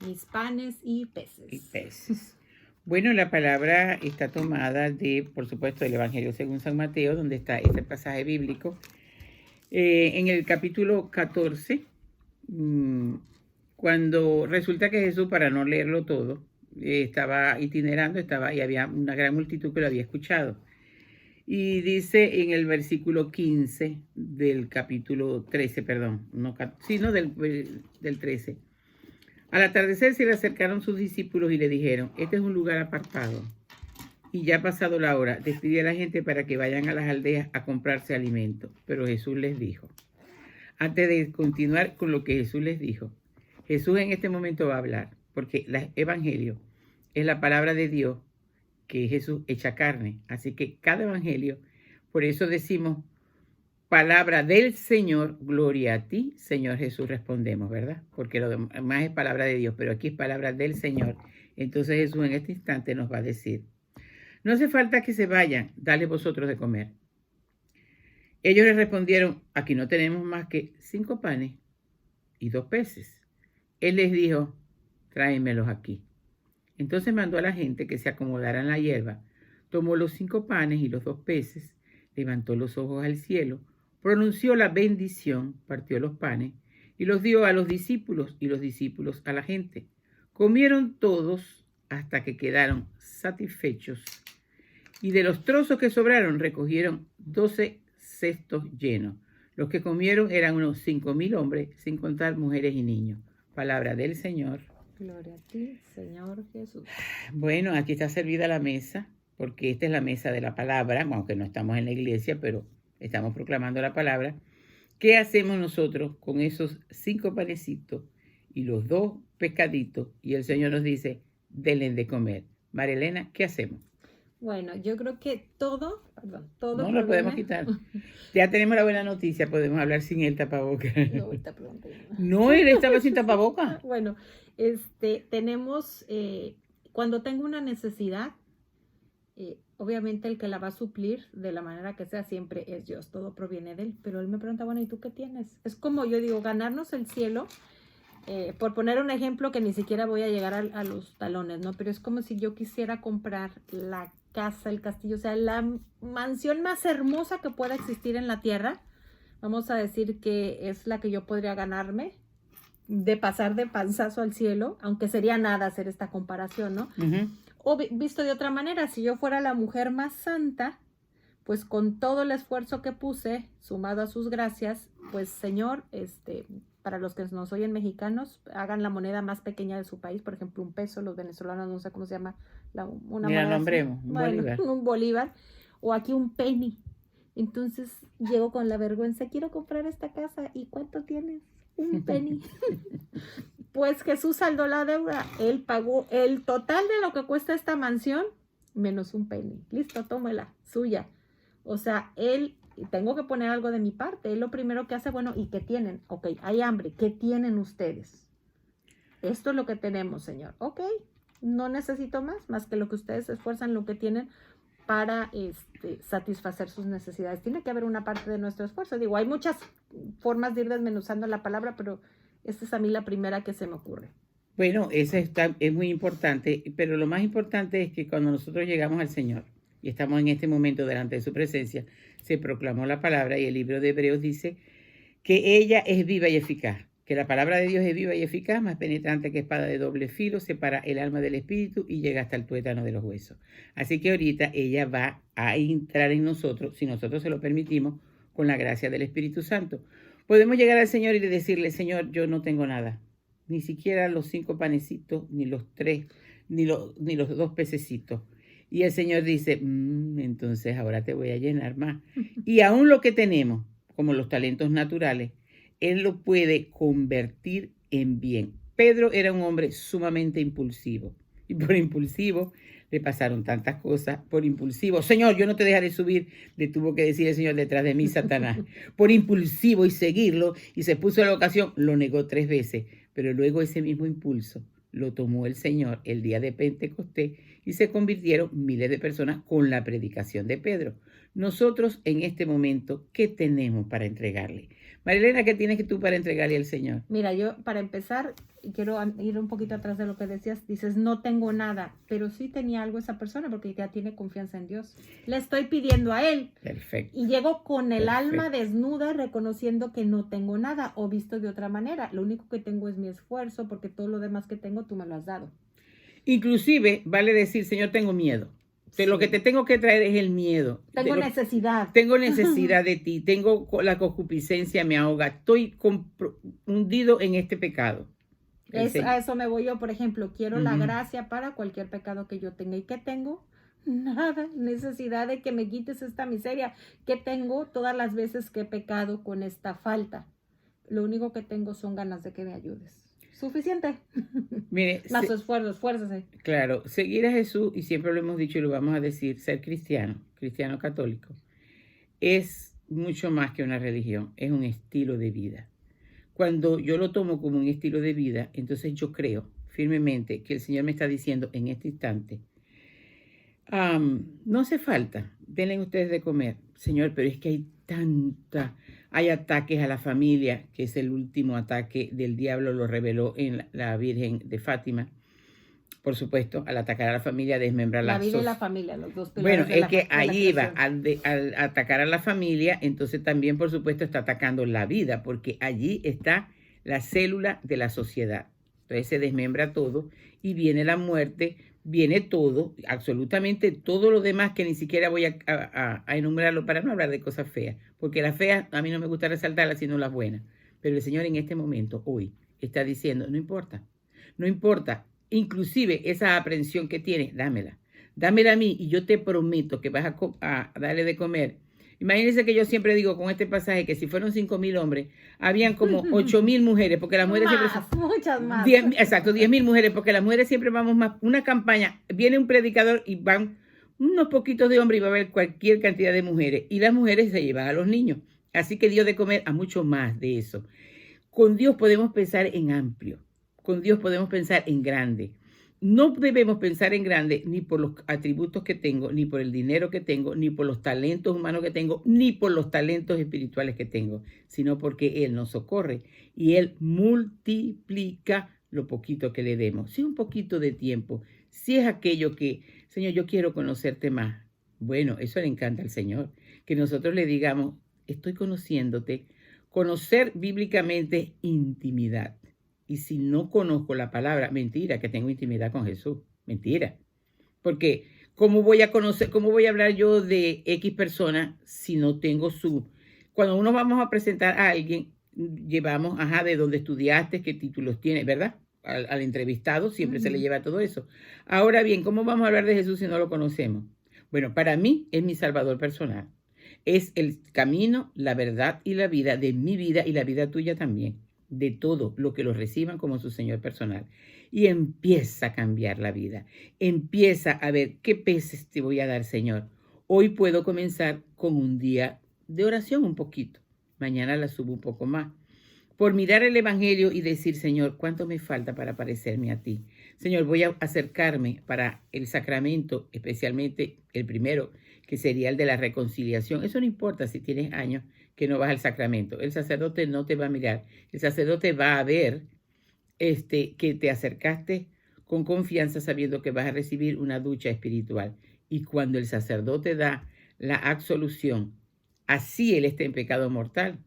mis panes y peces. Y peces. Bueno, la palabra está tomada por supuesto, del Evangelio según San Mateo, donde está este pasaje bíblico. En el capítulo 14, cuando resulta que Jesús, para no leerlo todo, estaba itinerando, y había una gran multitud que lo había escuchado. Y dice en el versículo 15 del capítulo 13, perdón, del 13. Al atardecer se le acercaron sus discípulos y le dijeron: este es un lugar apartado y ya ha pasado la hora. Despide a la gente para que vayan a las aldeas a comprarse alimento. Pero Jesús les dijo, antes de continuar con lo que Jesús les dijo, Jesús en este momento va a hablar, porque el evangelio es la palabra de Dios, que es Jesús hecha carne. Así que cada evangelio, por eso decimos, palabra del Señor, gloria a ti, Señor Jesús, respondemos, ¿verdad? Porque lo demás es palabra de Dios, pero aquí es palabra del Señor. Entonces Jesús en este instante nos va a decir: no hace falta que se vayan, dale vosotros de comer. Ellos le respondieron: aquí no tenemos más que 5 panes y 2 peces. Él les dijo: tráemelos aquí. Entonces mandó a la gente que se acomodara en la hierba, tomó los 5 panes y los 2 peces, levantó los ojos al cielo, pronunció la bendición, partió los panes y los dio a los discípulos y los discípulos a la gente. Comieron todos hasta que quedaron satisfechos, y de los trozos que sobraron recogieron 12 cestos llenos. Los que comieron eran unos 5,000 hombres, sin contar mujeres y niños. Palabra del Señor. Gloria a ti, Señor Jesús. Bueno, aquí está servida la mesa, porque esta es la mesa de la palabra, aunque no estamos en la iglesia, pero estamos proclamando la palabra. ¿Qué hacemos nosotros con esos 5 panecitos y los 2 pescaditos? Y el Señor nos dice: denle de comer. María Elena, ¿qué hacemos? Bueno, yo creo que todo no lo podemos quitar. Ya tenemos la buena noticia, podemos hablar sin el tapabocas. No, ahorita pregunté. No, él estaba sin tapabocas. Bueno, tenemos, cuando tengo una necesidad, obviamente el que la va a suplir de la manera que sea siempre es Dios, todo proviene de Él, pero Él me pregunta: bueno, ¿y tú qué tienes? Es como yo digo, ganarnos el cielo, por poner un ejemplo que ni siquiera voy a llegar a los talones, ¿no? Pero es como si yo quisiera comprar la casa, el castillo, o sea, la mansión más hermosa que pueda existir en la tierra. Vamos a decir que es la que yo podría ganarme de pasar de panzazo al cielo, aunque sería nada hacer esta comparación, ¿no? O visto de otra manera, si yo fuera la mujer más santa, pues con todo el esfuerzo que puse, sumado a sus gracias, pues Señor, para los que nos oyen mexicanos, hagan la moneda más pequeña de su país, por ejemplo, un peso, los venezolanos no sé cómo se llama, una Mira, moneda nombremos, así. un Bueno, bolívar. un bolívar, o aquí un penny. Entonces llego con la vergüenza: quiero comprar esta casa, ¿y cuánto tienes? Un penny. Pues Jesús saldó la deuda, Él pagó el total de lo que cuesta esta mansión, menos un penny. Listo, tómela, suya. O sea, Él, tengo que poner algo de mi parte. Él lo primero que hace: bueno, ¿y qué tienen? Ok, hay hambre, ¿qué tienen ustedes? Esto es lo que tenemos, Señor. Ok, no necesito más que lo que ustedes se esfuerzan, lo que tienen para satisfacer sus necesidades. Tiene que haber una parte de nuestro esfuerzo. Digo, hay muchas formas de ir desmenuzando la palabra, pero esta es a mí la primera que se me ocurre. Bueno, eso es muy importante, pero lo más importante es que cuando nosotros llegamos al Señor y estamos en este momento delante de su presencia, se proclamó la palabra, y el libro de Hebreos dice que ella es viva y eficaz, que la palabra de Dios es viva y eficaz, más penetrante que espada de doble filo, separa el alma del espíritu y llega hasta el tuétano de los huesos. Así que ahorita ella va a entrar en nosotros, si nosotros se lo permitimos, con la gracia del Espíritu Santo. Podemos llegar al Señor y decirle: Señor, yo no tengo nada, ni siquiera los 5 panecitos, ni los 3, ni los 2 pececitos. Y el Señor dice: entonces ahora te voy a llenar más. Y aún lo que tenemos, como los talentos naturales, Él lo puede convertir en bien. Pedro era un hombre sumamente impulsivo, y por impulsivo le pasaron tantas cosas. Por impulsivo: Señor, yo no te dejaré subir, le tuvo que decir el Señor: detrás de mí, Satanás. Por impulsivo y seguirlo, y se puso a la ocasión, lo negó 3 veces, pero luego ese mismo impulso lo tomó el Señor el día de Pentecostés y se convirtieron miles de personas con la predicación de Pedro. Nosotros en este momento, ¿qué tenemos para entregarle? Marilena, ¿qué tienes que tú para entregarle al Señor? Mira, yo para empezar, quiero ir un poquito atrás de lo que decías. Dices, no tengo nada, pero sí tenía algo esa persona porque ya tiene confianza en Dios. Le estoy pidiendo a Él. Perfecto. Y llego con el Perfecto. alma desnuda reconociendo que no tengo nada o visto de otra manera. Lo único que tengo es mi esfuerzo porque todo lo demás que tengo tú me lo has dado. Inclusive vale decir, Señor, tengo miedo. Sí. Lo que te tengo que traer es el miedo. Tengo necesidad. Tengo necesidad de ti. Tengo la concupiscencia, me ahoga. Estoy hundido en este pecado. A eso me voy yo, por ejemplo. Quiero la gracia para cualquier pecado que yo tenga. ¿Y qué tengo? Nada. Necesidad de que me quites esta miseria. ¿Qué tengo todas las veces que he pecado con esta falta? Lo único que tengo son ganas de que me ayudes. Suficiente. Mire, más su esfuerzo, esfuérzase. Claro, seguir a Jesús, y siempre lo hemos dicho y lo vamos a decir, ser cristiano, cristiano católico, es mucho más que una religión, es un estilo de vida. Cuando yo lo tomo como un estilo de vida, entonces yo creo firmemente que el Señor me está diciendo en este instante, no hace falta, denle ustedes de comer, Señor, pero es que hay ataques a la familia, que es el último ataque del diablo, lo reveló en la Virgen de Fátima. Por supuesto, al atacar a la familia, desmembrar la vida y la familia, los dos Bueno, pilares es que ahí va, al atacar a la familia, entonces también, por supuesto, está atacando la vida, porque allí está la célula de la sociedad. Entonces se desmembra todo y viene la muerte, viene todo, absolutamente todo lo demás que ni siquiera voy a enumerarlo para no hablar de cosas feas, porque las feas a mí no me gusta resaltarlas, sino las buenas. Pero el Señor en este momento, hoy, está diciendo, no importa, no importa. Inclusive esa aprensión que tienes, dámela a mí y yo te prometo que vas a darle de comer. Imagínense que yo siempre digo con este pasaje que si fueron 5,000 hombres, habían como 8,000 mujeres, porque las mujeres siempre son... muchas más. 10,000 mujeres, porque las mujeres siempre vamos más. Una campaña, viene un predicador y van unos poquitos de hombres y va a haber cualquier cantidad de mujeres. Y las mujeres se llevan a los niños. Así que dio de comer a mucho más de eso. Con Dios podemos pensar en amplio. Con Dios podemos pensar en grande. No debemos pensar en grande ni por los atributos que tengo, ni por el dinero que tengo, ni por los talentos humanos que tengo, ni por los talentos espirituales que tengo, sino porque Él nos socorre y Él multiplica lo poquito que le demos. Si un poquito de tiempo, si es aquello que, Señor, yo quiero conocerte más. Bueno, eso le encanta al Señor, que nosotros le digamos, estoy conociéndote. Conocer bíblicamente intimidad. Y si no conozco la palabra, mentira, que tengo intimidad con Jesús. Mentira. Porque, ¿cómo voy a conocer, cómo voy a hablar yo de X persona si no tengo su... Cuando uno vamos a presentar a alguien, llevamos, de dónde estudiaste, qué títulos tienes, ¿verdad? Al entrevistado siempre se le lleva todo eso. Ahora bien, ¿cómo vamos a hablar de Jesús si no lo conocemos? Bueno, para mí es mi salvador personal. Es el camino, la verdad y la vida de mi vida y la vida tuya también. De todo lo que lo reciban como su Señor personal. Y empieza a cambiar la vida. Empieza a ver qué peces te voy a dar, Señor. Hoy puedo comenzar con un día de oración un poquito. Mañana la subo un poco más. Por mirar el Evangelio y decir, Señor, ¿cuánto me falta para parecerme a ti? Señor, voy a acercarme para el sacramento, especialmente el primero, que sería el de la reconciliación. Eso no importa si tienes años que no vas al sacramento. El sacerdote no te va a mirar. El sacerdote va a ver que te acercaste con confianza sabiendo que vas a recibir una ducha espiritual. Y cuando el sacerdote da la absolución, así él está en pecado mortal,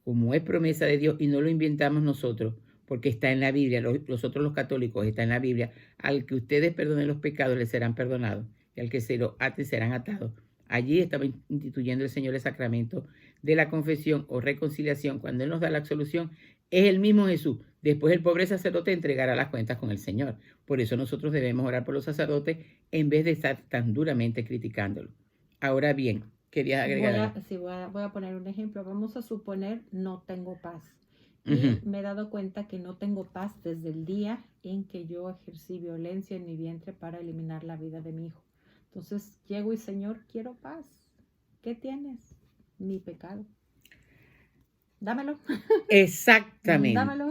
como es promesa de Dios y no lo inventamos nosotros, porque está en la Biblia, nosotros los católicos está en la Biblia, al que ustedes perdonen los pecados les serán perdonados y al que se lo aten serán atados. Allí estaba instituyendo el Señor el sacramento de la confesión o reconciliación. Cuando Él nos da la absolución, es el mismo Jesús. Después el pobre sacerdote entregará las cuentas con el Señor. Por eso nosotros debemos orar por los sacerdotes en vez de estar tan duramente criticándolos. Ahora bien, querías agregar. Voy a poner un ejemplo. Vamos a suponer no tengo paz. Y me he dado cuenta que no tengo paz desde el día en que yo ejercí violencia en mi vientre para eliminar la vida de mi hijo. Entonces llego y, Señor, quiero paz. ¿Qué tienes? Mi pecado. Dámelo. Exactamente. Dámelo.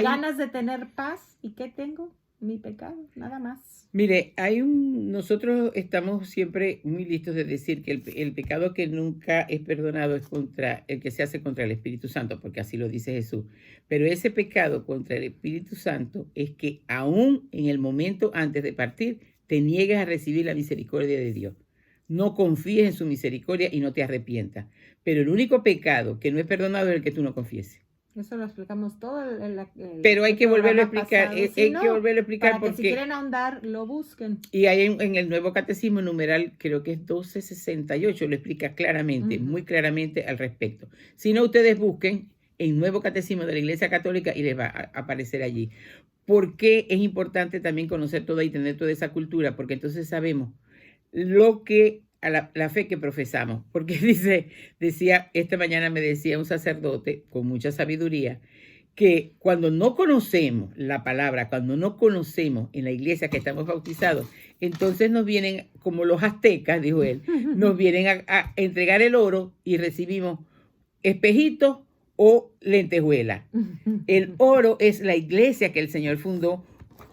Ganas de tener paz. ¿Y qué tengo? mi pecado, nada más. Mire, nosotros estamos siempre muy listos de decir que el pecado que nunca es perdonado es contra el que se hace contra el Espíritu Santo, porque así lo dice Jesús. Pero ese pecado contra el Espíritu Santo es que aún en el momento antes de partir, te niegas a recibir la misericordia de Dios. No confíes en su misericordia y no te arrepientas. Pero el único pecado que no es perdonado es el que tú no confieses. Eso lo explicamos todo Pero hay que volverlo a explicar, pasado. hay Si no, que volverlo a explicar para que si porque quieren ahondar, lo busquen. y hay en el Nuevo Catecismo numeral, creo que es 1268, lo explica claramente, muy claramente al respecto. Si no, ustedes busquen el Nuevo Catecismo de la Iglesia Católica y les va a aparecer allí. ¿Por qué es importante también conocer toda y tener toda esa cultura? Porque entonces sabemos lo que a la fe que profesamos. Porque decía, esta mañana me decía un sacerdote con mucha sabiduría, que cuando no conocemos la palabra, cuando no conocemos en la iglesia que estamos bautizados, entonces nos vienen, como los aztecas, dijo él, nos vienen a entregar el oro y recibimos espejitos o lentejuela. El oro es la iglesia que el Señor fundó,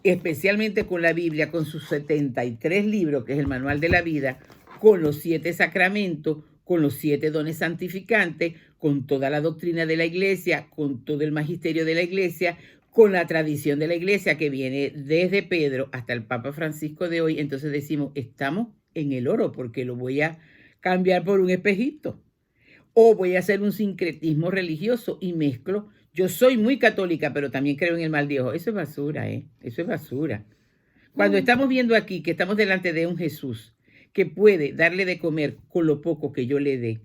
especialmente con la Biblia, con sus 73 libros, que es el manual de la vida, con los 7 sacramentos, con los 7 dones santificantes, con toda la doctrina de la iglesia, con todo el magisterio de la iglesia, con la tradición de la iglesia que viene desde Pedro hasta el Papa Francisco de hoy. Entonces decimos, estamos en el oro porque lo voy a cambiar por un espejito. O voy a hacer un sincretismo religioso y mezclo. Yo soy muy católica, pero también creo en el mal de ojo. Eso es basura, Eso es basura. Cuando estamos viendo aquí que estamos delante de un Jesús que puede darle de comer con lo poco que yo le dé.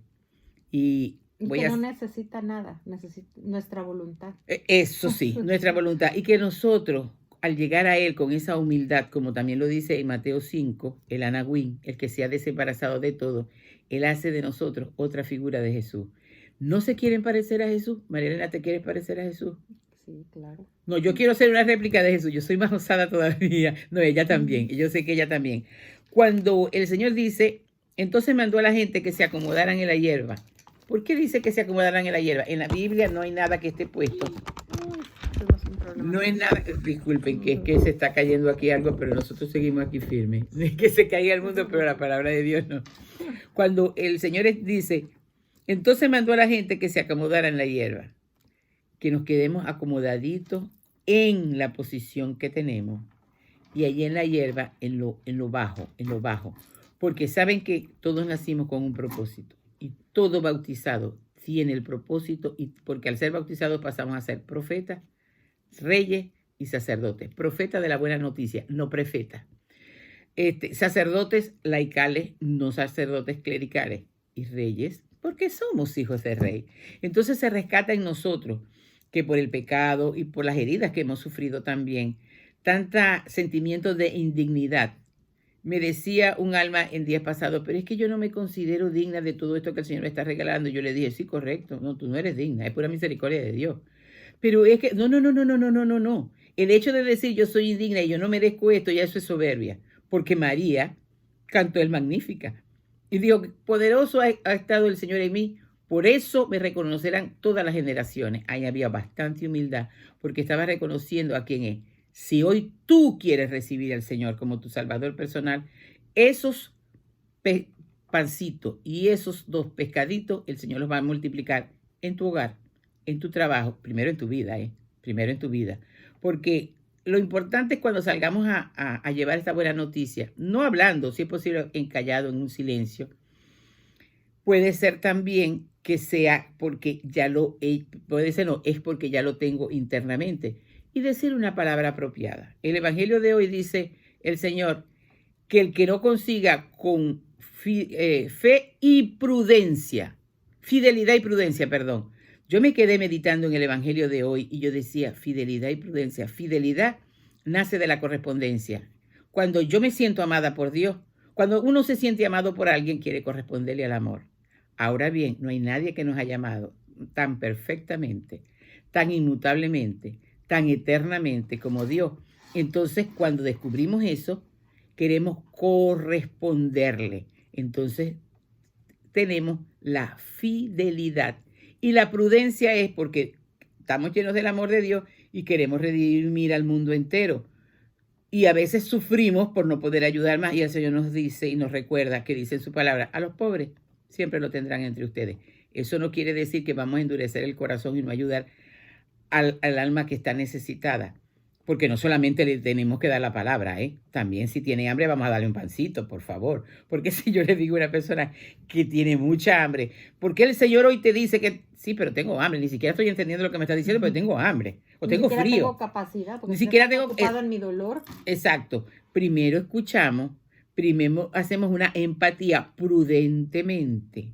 Y que no necesita nada, necesita nuestra voluntad. Eso sí, nuestra voluntad. Y que nosotros, al llegar a Él con esa humildad, como también lo dice en Mateo 5, el Anahuín, el que se ha desembarazado de todo, Él hace de nosotros otra figura de Jesús. ¿No se quieren parecer a Jesús? María Elena, ¿te quieres parecer a Jesús? Sí, claro. No, yo quiero ser una réplica de Jesús. Yo soy más osada todavía. No, ella también. Y yo sé que ella también. Cuando el Señor dice, entonces mandó a la gente que se acomodaran en la hierba. ¿Por qué dice que se acomodaran en la hierba? En la Biblia no hay nada que esté puesto. No es nada. Disculpen, que es que se está cayendo aquí algo, pero nosotros seguimos aquí firmes. No es que se caiga el mundo, pero la palabra de Dios no. Cuando el Señor dice, entonces mandó a la gente que se acomodara en la hierba. Que nos quedemos acomodaditos en la posición que tenemos y allí en la hierba, en lo bajo, porque saben que todos nacimos con un propósito y todo bautizado tiene el propósito, y porque al ser bautizados pasamos a ser profetas, reyes y sacerdotes. Profetas de la buena noticia, no prefetas. Sacerdotes laicales, no sacerdotes clericales, y reyes porque somos hijos de rey. Entonces se rescata en nosotros que por el pecado y por las heridas que hemos sufrido también, tanta sentimiento de indignidad. Me decía un alma en días pasados, pero es que yo no me considero digna de todo esto que el Señor me está regalando. Yo le dije, sí, correcto, no, tú no eres digna, es pura misericordia de Dios. Pero es que, no. El hecho de decir yo soy indigna y yo no merezco esto, ya eso es soberbia. Porque María cantó el Magnífica. Y dijo, poderoso ha estado el Señor en mí, por eso me reconocerán todas las generaciones. Ahí había bastante humildad, porque estaba reconociendo a quién es. Si hoy tú quieres recibir al Señor como tu Salvador personal, esos pancitos y esos 2 pescaditos, el Señor los va a multiplicar en tu hogar, en tu trabajo, primero en tu vida, primero en tu vida. Porque lo importante es cuando salgamos a llevar esta buena noticia, no hablando, si es posible, encallado en un silencio. Puede ser también que sea porque ya puede ser no, es porque ya lo tengo internamente. Y decir una palabra apropiada. El Evangelio de hoy dice el Señor que el que no consiga con fe y prudencia, fidelidad y prudencia, perdón. Yo me quedé meditando en el Evangelio de hoy y yo decía fidelidad y prudencia. Fidelidad nace de la correspondencia. Cuando yo me siento amada por Dios, cuando uno se siente amado por alguien, quiere corresponderle al amor. Ahora bien, no hay nadie que nos haya amado tan perfectamente, tan inmutablemente, tan eternamente como Dios. Entonces, cuando descubrimos eso, queremos corresponderle. Entonces, tenemos la fidelidad. Y la prudencia es porque estamos llenos del amor de Dios y queremos redimir al mundo entero. Y a veces sufrimos por no poder ayudar más y el Señor nos dice y nos recuerda que dice en su palabra, a los pobres siempre lo tendrán entre ustedes. Eso no quiere decir que vamos a endurecer el corazón y no ayudar al alma que está necesitada. Porque no solamente le tenemos que dar la palabra, también si tiene hambre vamos a darle un pancito, por favor. Porque si yo le digo a una persona que tiene mucha hambre, ¿por qué el Señor hoy te dice que sí, pero tengo hambre? Ni siquiera estoy entendiendo lo que me está diciendo, pero tengo hambre o tengo frío. Ni siquiera tengo capacidad, porque ni siquiera tengo ocupado en mi dolor. Exacto. Primero escuchamos, primero hacemos una empatía prudentemente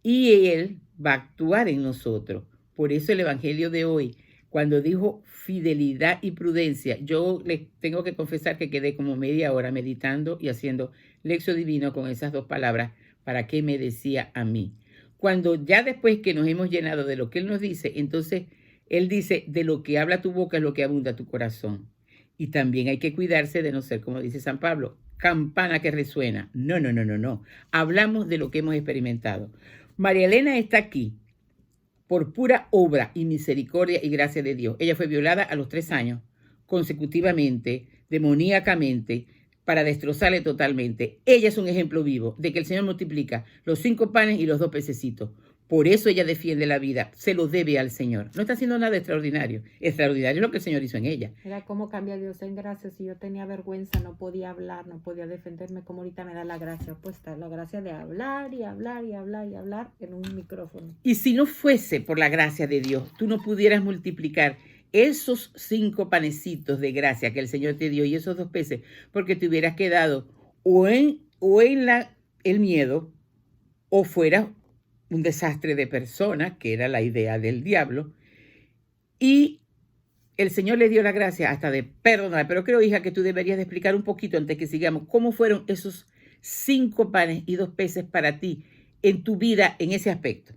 y Él va a actuar en nosotros. Por eso el Evangelio de hoy, cuando dijo fidelidad y prudencia, yo les tengo que confesar que quedé como media hora meditando y haciendo lección divino con esas dos palabras para qué me decía a mí. Cuando ya después que nos hemos llenado de lo que Él nos dice, entonces Él dice, de lo que habla tu boca es lo que abunda tu corazón. Y también hay que cuidarse de no ser, como dice San Pablo, campana que resuena. No, no, no, no, no. Hablamos de lo que hemos experimentado. María Elena está aquí por pura obra y misericordia y gracia de Dios. Ella fue violada a los 3 años, consecutivamente, demoníacamente, para destrozarle totalmente. Ella es un ejemplo vivo de que el Señor multiplica los 5 panes y los 2 pececitos. Por eso ella defiende la vida, se lo debe al Señor. No está haciendo nada extraordinario. Extraordinario es lo que el Señor hizo en ella. Era cómo cambia Dios en gracia. Si yo tenía vergüenza, no podía hablar, no podía defenderme, como ahorita me da la gracia opuesta, la gracia de hablar y hablar y hablar y hablar en un micrófono. Y si no fuese por la gracia de Dios, tú no pudieras multiplicar esos 5 panecitos de gracia que el Señor te dio y esos 2 peces, porque te hubieras quedado o en el miedo o fueras un desastre de personas, que era la idea del diablo, y el Señor le dio la gracia hasta de perdonar. Pero creo, hija, que tú deberías de explicar un poquito antes que sigamos cómo fueron esos 5 panes y 2 peces para ti en tu vida en ese aspecto.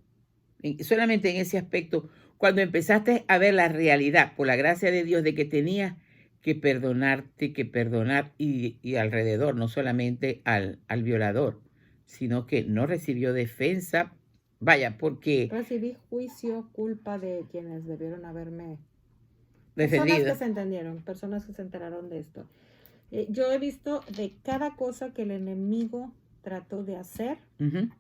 Solamente en ese aspecto, cuando empezaste a ver la realidad, por la gracia de Dios, de que tenías que perdonarte, que perdonar y alrededor, no solamente al violador, sino que no recibió defensa. Vaya, porque recibí juicio, culpa de quienes debieron haberme defendido. Personas que se entendieron, personas que se enteraron de esto. Yo he visto de cada cosa que el enemigo trató de hacer,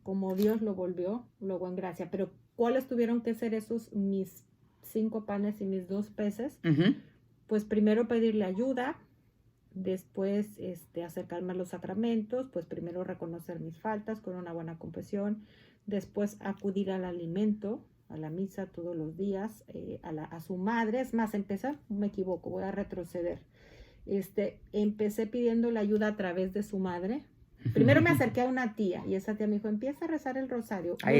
como Dios lo volvió luego en gracia. Pero ¿cuáles tuvieron que ser esos mis 5 panes y mis 2 peces? Pues primero pedirle ayuda, después acercarme a los sacramentos, pues primero reconocer mis faltas con una buena confesión, después acudir al alimento, a la misa todos los días, a su madre. Es más, me equivoco, voy a retroceder. Empecé pidiéndole ayuda a través de su madre. Primero me acerqué a una tía y esa tía me dijo, empieza a rezar el rosario. Me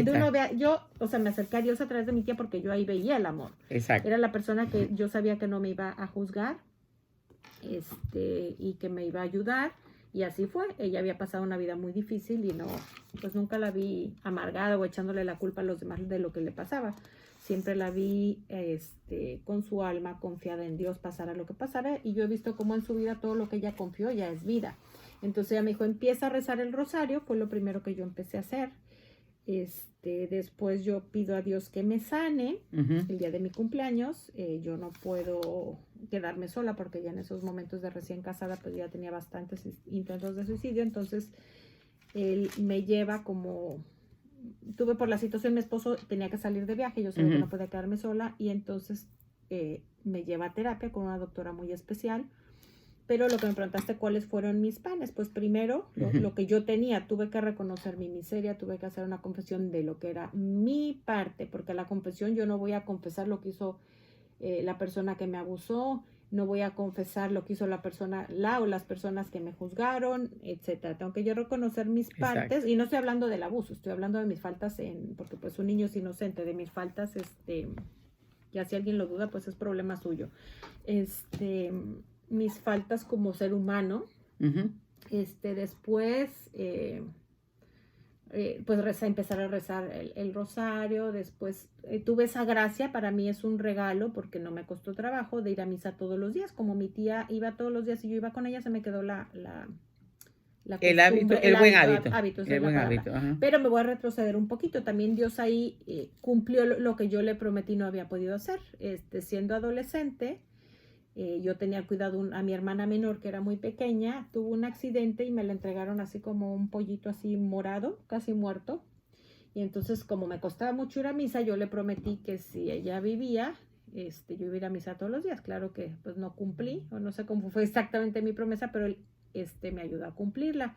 acerqué a Dios a través de mi tía porque yo ahí veía el amor. Exacto. Era la persona que yo sabía que no me iba a juzgar y que me iba a ayudar. Y así fue. Ella había pasado una vida muy difícil y pues nunca la vi amargada o echándole la culpa a los demás de lo que le pasaba. Siempre la vi con su alma confiada en Dios, pasara lo que pasara. Y yo he visto cómo en su vida todo lo que ella confió ya es vida. Entonces ella me dijo, empieza a rezar el rosario. Fue lo primero que yo empecé a hacer. Después yo pido a Dios que me sane el día de mi cumpleaños. Yo no puedo quedarme sola porque ya en esos momentos de recién casada pues ya tenía bastantes intentos de suicidio. Entonces él me lleva tuve por la situación, mi esposo tenía que salir de viaje, yo sabía que no podía quedarme sola y entonces me lleva a terapia con una doctora muy especial. Pero lo que me preguntaste, ¿cuáles fueron mis panes? Pues primero, lo que yo tenía, tuve que reconocer mi miseria, tuve que hacer una confesión de lo que era mi parte, porque la confesión yo no voy a confesar lo que hizo la persona que me abusó, no voy a confesar lo que hizo la o las personas que me juzgaron, etcétera. Tengo que yo reconocer mis partes, y no estoy hablando del abuso, estoy hablando de mis faltas, porque pues un niño es inocente, de mis faltas, ya si alguien lo duda, pues es problema suyo. Mis faltas como ser humano. Después pues empezar a rezar el rosario. Después tuve esa gracia, para mí es un regalo porque no me costó trabajo, de ir a misa todos los días. Como mi tía iba todos los días y yo iba con ella, se me quedó el buen hábito. Pero me voy a retroceder un poquito. También Dios ahí cumplió lo que yo le prometí no había podido hacer. Siendo adolescente, Yo tenía cuidado a mi hermana menor, que era muy pequeña, tuvo un accidente y me la entregaron así como un pollito así morado, casi muerto. Y entonces, como me costaba mucho ir a misa, yo le prometí que si ella vivía, yo iba a ir a misa todos los días. Claro que pues no cumplí, o no sé cómo fue exactamente mi promesa, pero él me ayudó a cumplirla.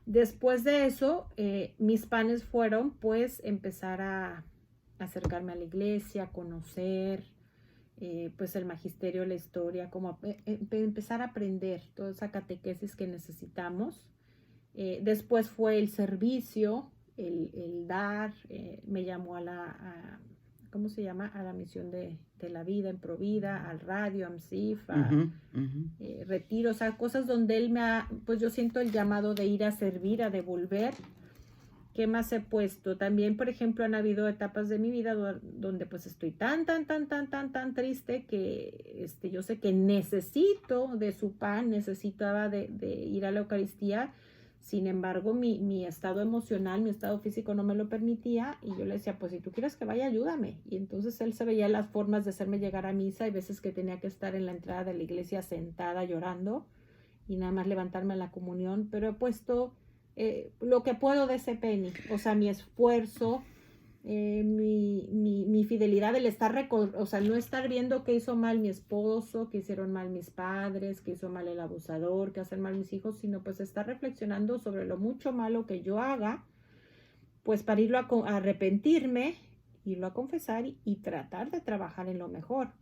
Después de eso, mis planes fueron pues empezar a acercarme a la iglesia, a conocer pues el magisterio, la historia, como empezar a aprender toda esa catequesis que necesitamos. Después fue el servicio, el dar, me llamó ¿cómo se llama? A la misión de la vida en Provida, al radio, a MSIF, retiros, o sea, cosas donde él pues yo siento el llamado de ir a servir, a devolver. ¿Qué más he puesto? También, por ejemplo, han habido etapas de mi vida donde pues estoy tan triste que yo sé que necesito de su pan, necesitaba de ir a la Eucaristía. Sin embargo, mi estado emocional, mi estado físico no me lo permitía y yo le decía, pues si tú quieres que vaya, ayúdame. Y entonces él se veía las formas de hacerme llegar a misa. Hay veces que tenía que estar en la entrada de la iglesia sentada llorando y nada más levantarme a la comunión, pero he puesto lo que puedo de ese penny, o sea, mi esfuerzo, mi fidelidad, el estar, o sea, no estar viendo que hizo mal mi esposo, que hicieron mal mis padres, que hizo mal el abusador, que hacen mal mis hijos, sino pues estar reflexionando sobre lo mucho malo que yo haga, pues para irlo a arrepentirme, irlo a confesar y tratar de trabajar en lo mejor.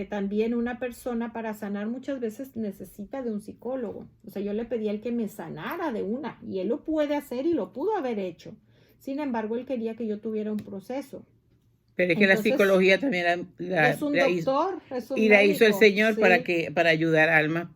También una persona para sanar muchas veces necesita de un psicólogo. O sea, yo le pedí a él que me sanara de una y él lo puede hacer y lo pudo haber hecho. Sin embargo, él quería que yo tuviera un proceso. Pero es que Entonces, la psicología también es un doctor, es un y médico, la hizo el Señor sí. para ayudar a almas.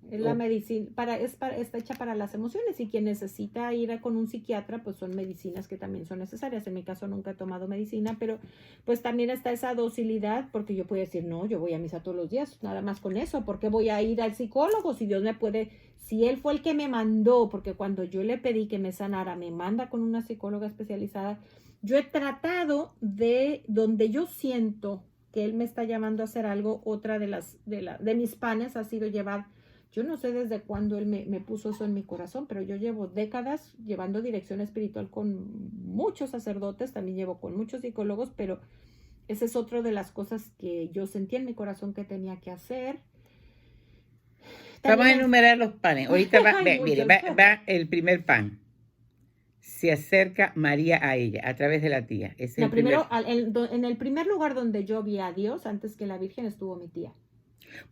Es la medicina, está hecha para las emociones y quien necesita ir con un psiquiatra, pues son medicinas que también son necesarias. En mi caso nunca he tomado medicina, pero pues también está esa docilidad, porque yo puedo decir, no, yo voy a misa todos los días, nada más con eso, ¿por qué voy a ir al psicólogo si Dios me puede, si Él fue el que me mandó, porque cuando yo le pedí que me sanara, me manda con una psicóloga especializada? Yo he tratado donde yo siento que Él me está llamando a hacer algo, otra de mis panes ha sido llevar. Yo no sé desde cuándo él me puso eso en mi corazón, pero yo llevo décadas llevando dirección espiritual con muchos sacerdotes, también llevo con muchos psicólogos, pero esa es otra de las cosas que yo sentí en mi corazón que tenía que hacer. Vamos a enumerar los panes. Ahorita va el primer pan. Se acerca María a ella a través de la tía. En el primer lugar donde yo vi a Dios, antes que la Virgen, estuvo mi tía.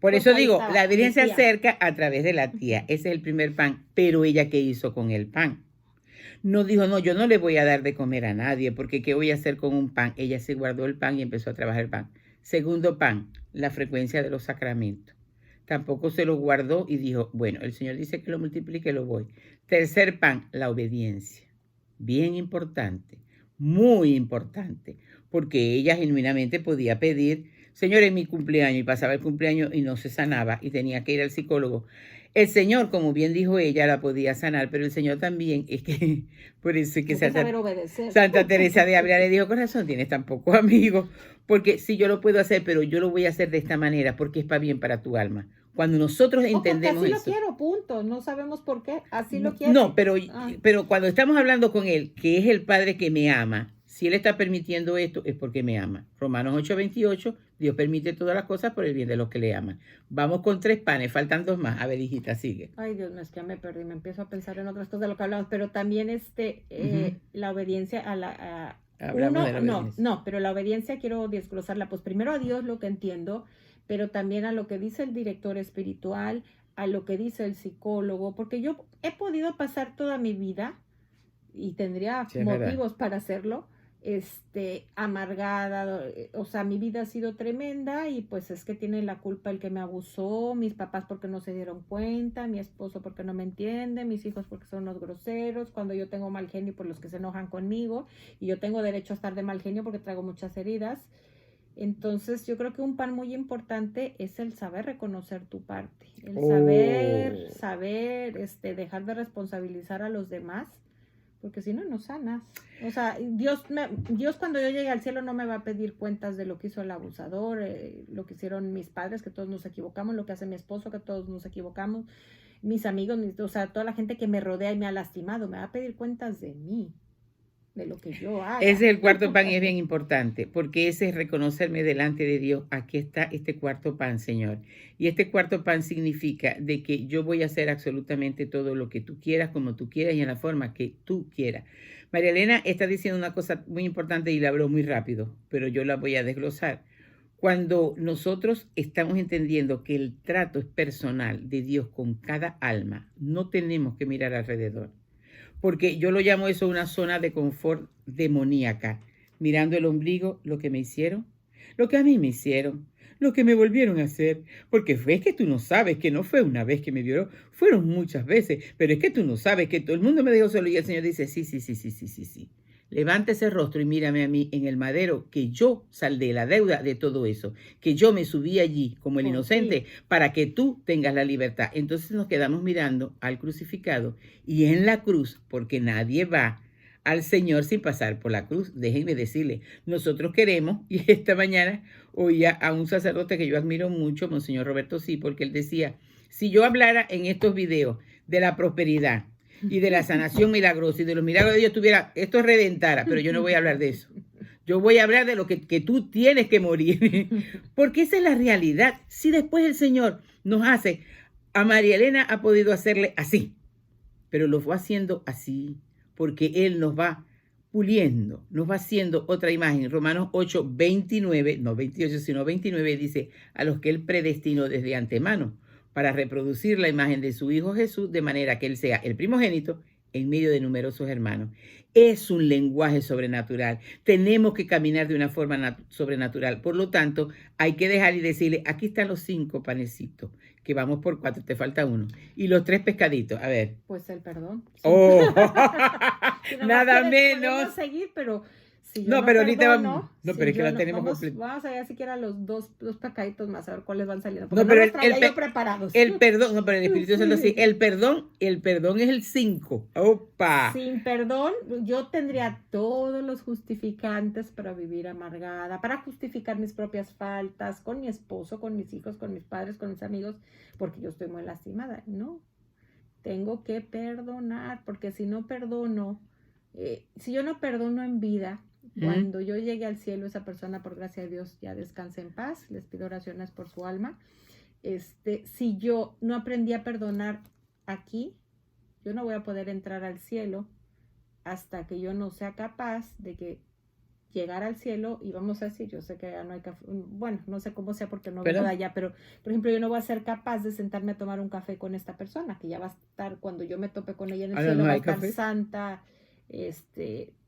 Por eso digo, la Virgen se acerca a través de la tía. Ese es el primer pan. Pero ella, ¿qué hizo con el pan? No dijo, no, yo no le voy a dar de comer a nadie, porque ¿qué voy a hacer con un pan? Ella se guardó el pan y empezó a trabajar el pan. Segundo pan, la frecuencia de los sacramentos. Tampoco se lo guardó y dijo, bueno, el Señor dice que lo multiplique, lo voy. Tercer pan, la obediencia. Bien importante, muy importante, porque ella genuinamente podía pedir, Señor, en mi cumpleaños, y pasaba el cumpleaños y no se sanaba y tenía que ir al psicólogo. El Señor, como bien dijo ella, la podía sanar, pero el Señor también, es que por eso es que Santa Teresa de Ávila le dijo, corazón, tienes tan pocos amigos, porque sí, yo lo puedo hacer, pero yo lo voy a hacer de esta manera, porque es para bien para tu alma. Cuando nosotros entendemos así eso. Lo quiero, punto. No sabemos por qué. Así lo quiero. No, pero cuando estamos hablando con Él, que es el Padre que me ama, si Él está permitiendo esto, es porque me ama. Romanos 8:28, Dios permite todas las cosas por el bien de los que le aman. Vamos con 3 panes, faltan 2 más. A ver, hijita, sigue. Ay, Dios mío, es que me perdí, me empiezo a pensar en otras cosas de lo que hablamos, pero también la obediencia a la... Hablamos de la obediencia. No, pero la obediencia quiero desglosarla, pues primero a Dios, lo que entiendo, pero también a lo que dice el director espiritual, a lo que dice el psicólogo, porque yo he podido pasar toda mi vida y tendría motivos para hacerlo, amargada, o sea, mi vida ha sido tremenda y pues es que tiene la culpa el que me abusó, mis papás porque no se dieron cuenta, mi esposo porque no me entiende, mis hijos porque son unos groseros, cuando yo tengo mal genio por los que se enojan conmigo y yo tengo derecho a estar de mal genio porque traigo muchas heridas. Entonces yo creo que un pan muy importante es el saber reconocer tu parte, el saber, dejar de responsabilizar a los demás, porque si no, no sanas. O sea, Dios cuando yo llegue al cielo no me va a pedir cuentas de lo que hizo el abusador, lo que hicieron mis padres, que todos nos equivocamos, lo que hace mi esposo, que todos nos equivocamos, mis amigos, o sea, toda la gente que me rodea y me ha lastimado, me va a pedir cuentas de mí, de lo que yo haga. Ese es el cuarto pan y es bien importante, porque ese es reconocerme delante de Dios. Aquí está este cuarto pan, Señor. Y este cuarto pan significa de que yo voy a hacer absolutamente todo lo que tú quieras, como tú quieras y en la forma que tú quieras. María Elena está diciendo una cosa muy importante y la habló muy rápido, pero yo la voy a desglosar. Cuando nosotros estamos entendiendo que el trato es personal de Dios con cada alma, no tenemos que mirar alrededor. Porque yo lo llamo eso una zona de confort demoníaca, mirando el ombligo, lo que me hicieron, lo que a mí me hicieron, lo que me volvieron a hacer, porque es que tú no sabes que no fue una vez que me violó, fueron muchas veces, pero es que tú no sabes que todo el mundo me dejó solo y el Señor dice, sí. Levanta ese rostro y mírame a mí en el madero, que yo saldé la deuda de todo eso, que yo me subí allí como el inocente para que tú tengas la libertad. Entonces nos quedamos mirando al crucificado y en la cruz, porque nadie va al Señor sin pasar por la cruz. Déjenme decirle, nosotros queremos, y esta mañana oía a un sacerdote que yo admiro mucho, Monseñor Roberto Sí, porque él decía, si yo hablara en estos videos de la prosperidad, y de la sanación milagrosa y de los milagros de Dios esto reventara, pero yo no voy a hablar de eso. Yo voy a hablar de lo que tú tienes que morir, porque esa es la realidad. Si después el Señor nos hace, a María Elena ha podido hacerle así, pero lo fue haciendo así, porque Él nos va puliendo, nos va haciendo otra imagen. Romanos 8, 29, no 28, sino 29, dice, a los que Él predestinó desde antemano, para reproducir la imagen de su Hijo Jesús, de manera que Él sea el primogénito en medio de numerosos hermanos. Es un lenguaje sobrenatural. Tenemos que caminar de una forma sobrenatural. Por lo tanto, hay que dejar y decirle, aquí están los 5 panecitos, que vamos por 4, te falta uno. Y los 3 pescaditos, a ver. Pues el perdón. Oh, Si nada menos. Podemos seguir, pero si yo No, pero ahorita perdono, vamos. No, si pero es que yo la no- tenemos vamos, completa. vamos a ver siquiera los dos pecaditos más, a ver cuáles van saliendo. Porque No, pero los traía yo preparados. el perdón, no, pero el Espíritu Santo sí. El perdón es el 5. ¡Opa! Sin perdón, yo tendría todos los justificantes para vivir amargada, para justificar mis propias faltas con mi esposo, con mis hijos, con mis padres, con mis amigos, porque yo estoy muy lastimada. No, tengo que perdonar, porque si no perdono, si yo no perdono en vida, cuando yo llegue al cielo, esa persona, por gracia de Dios, ya descanse en paz. Les pido oraciones por su alma. Si yo no aprendí a perdonar aquí, yo no voy a poder entrar al cielo hasta que yo no sea capaz de que llegar al cielo, y vamos a decir, yo sé que allá no hay café, bueno, no sé cómo sea porque no vengo de allá, pero por ejemplo, yo no voy a ser capaz de sentarme a tomar un café con esta persona, que ya va a estar, cuando yo me tope con ella en el cielo, va a estar café santa,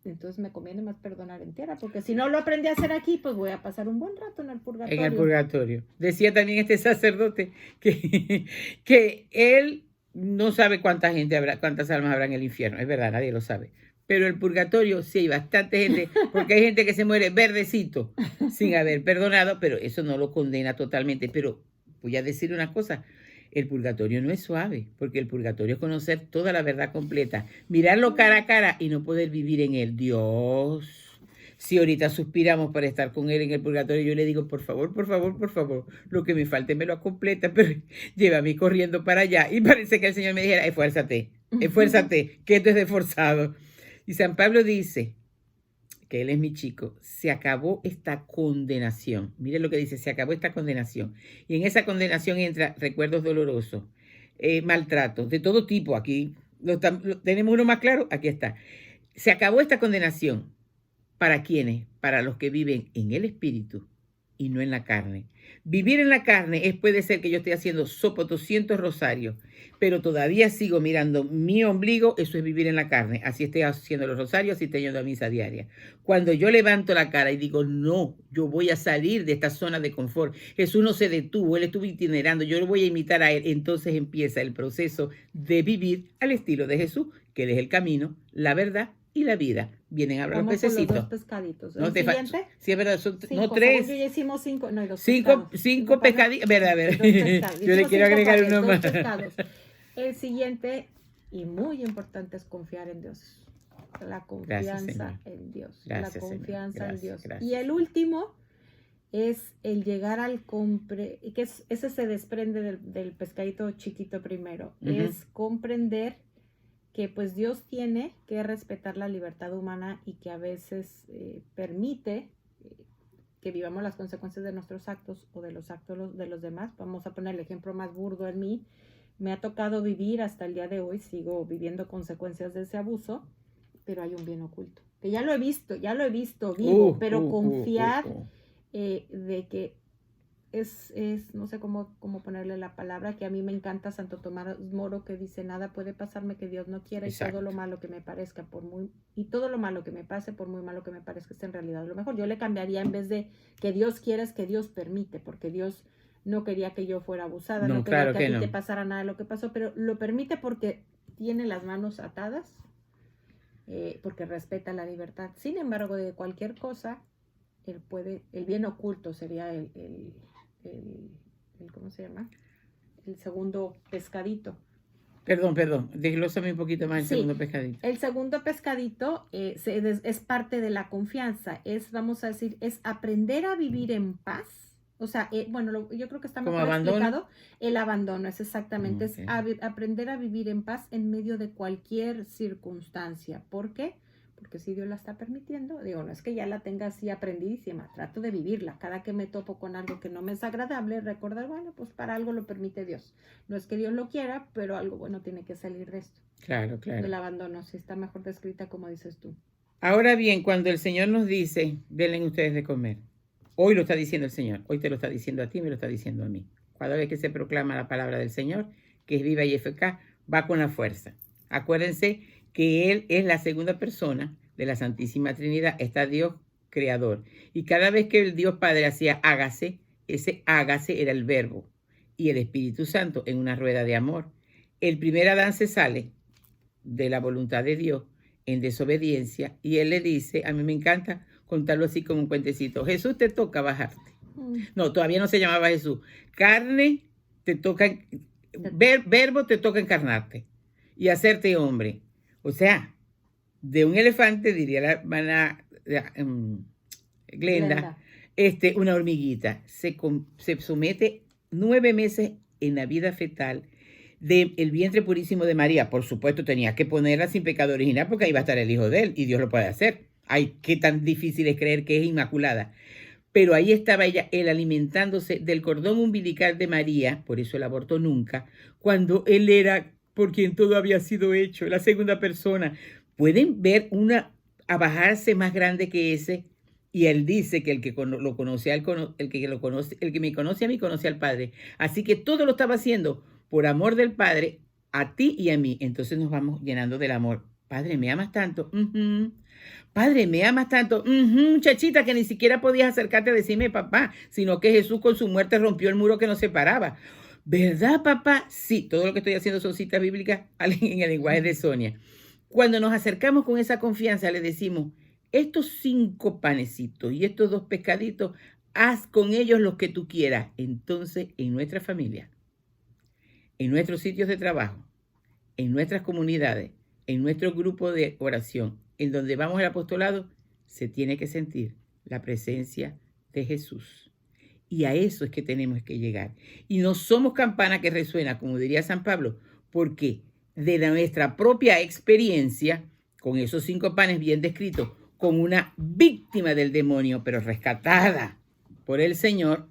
entonces me conviene más perdonar en tierra, porque si no lo aprendí a hacer aquí, pues voy a pasar un buen rato en el purgatorio. En el purgatorio. Decía también este sacerdote que él no sabe cuánta gente habrá, cuántas almas habrá en el infierno. Es verdad, nadie lo sabe. Pero el purgatorio sí hay bastante gente, porque hay gente que se muere verdecito sin haber perdonado, pero eso no lo condena totalmente. Pero voy a decir una cosa, el purgatorio no es suave, porque el purgatorio es conocer toda la verdad completa, mirarlo cara a cara y no poder vivir en él. Dios, si ahorita suspiramos para estar con él en el purgatorio, yo le digo, por favor, lo que me falte me lo completa, pero llévame corriendo para allá. Y parece que el Señor me dijera, esfuérzate, que esto es de forzado. Y San Pablo dice, que él es mi chico, se acabó esta condenación. Miren lo que dice, se acabó esta condenación. Y en esa condenación entra recuerdos dolorosos, maltratos, de todo tipo. Aquí tenemos uno más claro, aquí está. Se acabó esta condenación. ¿Para quiénes? Para los que viven en el espíritu y no en la carne. Vivir en la carne puede ser que yo esté haciendo 200 rosarios, pero todavía sigo mirando mi ombligo, eso es vivir en la carne. Así estoy haciendo los rosarios, así estoy yendo a misa diaria. Cuando yo levanto la cara y digo, no, yo voy a salir de esta zona de confort. Jesús no se detuvo, Él estuvo itinerando, yo lo voy a imitar a Él. Entonces empieza el proceso de vivir al estilo de Jesús, que Él es el camino, la verdad y la vida. Vienen a hablar los pececitos. Los 2 pescaditos. No te falta. Sí, es verdad, son 5, no 3. Ya hicimos 5, no, 5 pescaditos. A ver. Yo le quiero agregar uno más. El siguiente, y muy importante, es confiar en Dios. la confianza Señor. en Dios. Gracias, La Señor. confianza en Gracias, Dios. gracias. Y el último es el llegar al ese se desprende del pescadito chiquito primero, Ujú. es comprender que pues Dios tiene que respetar la libertad humana y que a veces permite que vivamos las consecuencias de nuestros actos o de los actos de los demás. Vamos a poner el ejemplo más burdo en mí. Me ha tocado vivir hasta el día de hoy, sigo viviendo consecuencias de ese abuso, pero hay un bien oculto, que ya lo he visto vivo, pero confiar de que es no sé cómo ponerle la palabra, que a mí me encanta Santo Tomás Moro, que dice, nada puede pasarme que Dios no quiera, Exacto. y todo lo malo que me parezca, todo lo malo que me pase, por muy malo que me parezca, es en realidad lo mejor. Yo le cambiaría, en vez de que Dios quiera, es que Dios permite, porque Dios no quería que yo fuera abusada, no quería claro que a ti no. te pasara nada de lo que pasó, pero lo permite porque tiene las manos atadas, porque respeta la libertad. Sin embargo, de cualquier cosa, el bien oculto sería el ¿cómo se llama? El segundo pescadito. Perdón, desglósame un poquito más el Sí, segundo pescadito. el segundo pescadito es parte de la confianza, vamos a decir, es aprender a vivir en paz. O sea, yo creo que está ¿Como mejor abandono? explicado. El abandono es exactamente, Ok. es aprender a vivir en paz en medio de cualquier circunstancia. ¿Por qué? Porque si Dios la está permitiendo, digo, no es que ya la tenga así aprendidísima, trato de vivirla. Cada que me topo con algo que no me es agradable, recordar, bueno, pues para algo lo permite Dios. No es que Dios lo quiera, pero algo bueno tiene que salir de esto. Claro, claro. El abandono, sí está mejor descrita como dices tú. Ahora bien, cuando el Señor nos dice, denle ustedes de comer, hoy lo está diciendo el Señor, hoy te lo está diciendo a ti, me lo está diciendo a mí. Cada vez que se proclama la palabra del Señor, que es viva y eficaz, va con la fuerza. Acuérdense que Él es la segunda persona de la Santísima Trinidad, está Dios creador. Y cada vez que el Dios Padre hacía hágase, ese hágase era el verbo. Y el Espíritu Santo en una rueda de amor. El primer Adán se sale de la voluntad de Dios en desobediencia, y él le dice, a mí me encanta contarlo así como un cuentecito, Jesús, te toca bajarte. No, todavía no se llamaba Jesús. Carne te toca, verbo te toca encarnarte y hacerte hombre. O sea, de un elefante, diría la hermana Glenda, una hormiguita se somete 9 meses en la vida fetal del vientre purísimo de María. Por supuesto, tenía que ponerla sin pecado original porque ahí va a estar el hijo de él y Dios lo puede hacer. Ay, qué tan difícil es creer que es inmaculada. Pero ahí estaba ella, él alimentándose del cordón umbilical de María, por eso el aborto nunca, cuando él era por quien todo había sido hecho, la segunda persona. Pueden ver una abajarse más grande que ese, y él dice que el que lo conoce, el que me conoce a mí, conoce al Padre. Así que todo lo estaba haciendo por amor del Padre, a ti y a mí. Entonces nos vamos llenando del amor. Padre, ¿me amas tanto? Padre, ¿me amas tanto? Muchachita, que ni siquiera podías acercarte a decirme papá, sino que Jesús con su muerte rompió el muro que nos separaba. ¿Verdad, papá? Sí, todo lo que estoy haciendo son citas bíblicas en el lenguaje de Sonia. Cuando nos acercamos con esa confianza, le decimos, estos 5 panecitos y estos 2 pescaditos, haz con ellos lo que tú quieras. Entonces, en nuestra familia, en nuestros sitios de trabajo, en nuestras comunidades, en nuestro grupo de oración, en donde vamos al apostolado, se tiene que sentir la presencia de Jesús. Y a eso es que tenemos que llegar. Y no somos campana que resuena, como diría San Pablo, porque de nuestra propia experiencia, con esos 5 panes bien descritos, con una víctima del demonio, pero rescatada por el Señor,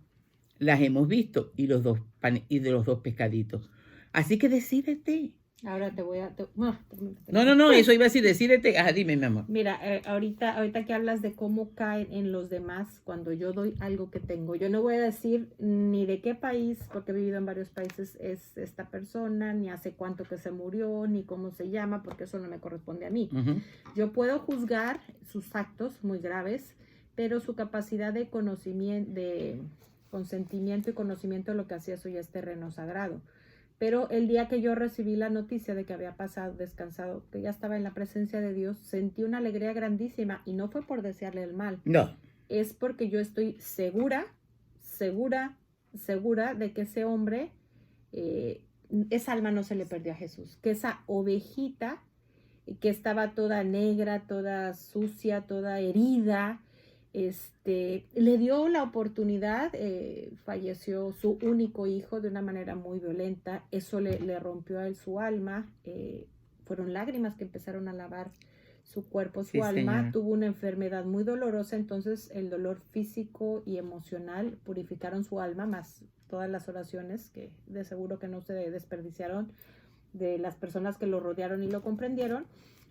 las hemos visto, y los 2 panes y de los 2 pescaditos. Así que decídete. Ahora te voy a... No, eso iba a decir, decídete. Dime, mi amor. Mira, ahorita que hablas de cómo caen en los demás cuando yo doy algo que tengo, yo no voy a decir ni de qué país, porque he vivido en varios países, es esta persona, ni hace cuánto que se murió, ni cómo se llama, porque eso no me corresponde a mí. Yo puedo juzgar sus actos muy graves, pero su capacidad de conocimiento, de consentimiento y conocimiento de lo que hacía, eso ya es terreno sagrado. Pero el día que yo recibí la noticia de que había pasado, descansado, que ya estaba en la presencia de Dios, sentí una alegría grandísima, y no fue por desearle el mal. No. Es porque yo estoy segura de que ese hombre, esa alma no se le perdió a Jesús, que esa ovejita que estaba toda negra, toda sucia, toda herida. Le dio la oportunidad, falleció su único hijo de una manera muy violenta, eso le rompió a él su alma, fueron lágrimas que empezaron a lavar su cuerpo, su Sí, alma, señora. tuvo una enfermedad muy dolorosa, entonces el dolor físico y emocional purificaron su alma, más todas las oraciones que de seguro que no se desperdiciaron de las personas que lo rodearon y lo comprendieron.